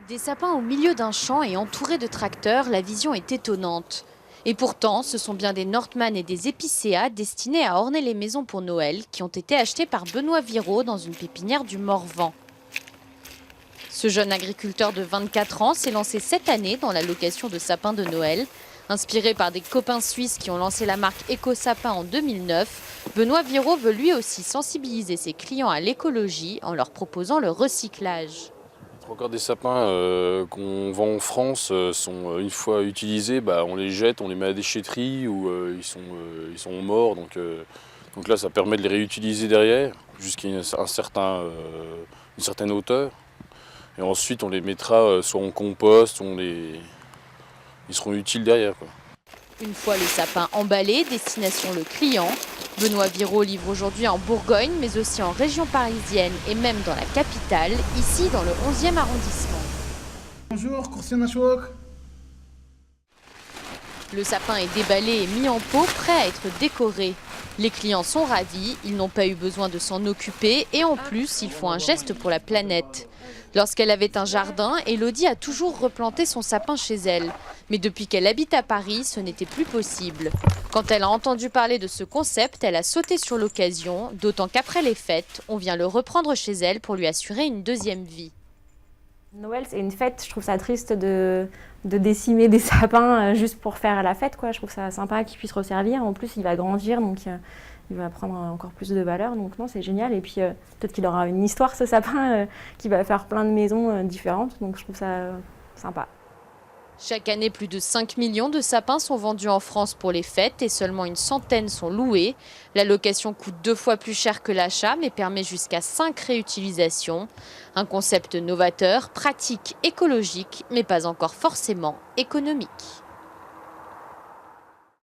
Des sapins au milieu d'un champ et entourés de tracteurs, la vision est étonnante. Et pourtant, ce sont bien des Nordmann et des épicéas destinés à orner les maisons pour Noël qui ont été achetés par Benoît Viraud dans une pépinière du Morvan. Ce jeune agriculteur de 24 ans s'est lancé cette année dans la location de sapins de Noël. Inspiré par des copains suisses qui ont lancé la marque Éco-Sapin en 2009, Benoît Viraud veut lui aussi sensibiliser ses clients à l'écologie en leur proposant le recyclage. Encore des sapins qu'on vend en France sont une fois utilisés, on les jette, on les met à la déchetterie ou ils sont morts. Donc là, ça permet de les réutiliser derrière jusqu'à une certaine hauteur. Et ensuite, on les mettra soit en compost, ils seront utiles derrière, quoi. Une fois le sapin emballé, destination le client. Benoît Viraud livre aujourd'hui en Bourgogne, mais aussi en région parisienne et même dans la capitale, ici dans le 11e arrondissement. Bonjour, Coursier Nashwok. Le sapin est déballé et mis en pot, prêt à être décoré. Les clients sont ravis, ils n'ont pas eu besoin de s'en occuper et en plus, ils font un geste pour la planète. Lorsqu'elle avait un jardin, Elodie a toujours replanté son sapin chez elle. Mais depuis qu'elle habite à Paris, ce n'était plus possible. Quand elle a entendu parler de ce concept, elle a sauté sur l'occasion, d'autant qu'après les fêtes, on vient le reprendre chez elle pour lui assurer une deuxième vie. Noël, c'est une fête, je trouve ça triste de décimer des sapins juste pour faire la fête, quoi. Je trouve ça sympa qu'il puisse resservir. En plus, il va grandir, donc il va prendre encore plus de valeur. Donc non, c'est génial. Et puis peut-être qu'il aura une histoire, ce sapin, qui va faire plein de maisons différentes. Donc je trouve ça sympa. Chaque année, plus de 5 millions de sapins sont vendus en France pour les fêtes et seulement une centaine sont loués. La location coûte 2 fois plus cher que l'achat mais permet jusqu'à 5 réutilisations. Un concept novateur, pratique, écologique mais pas encore forcément économique.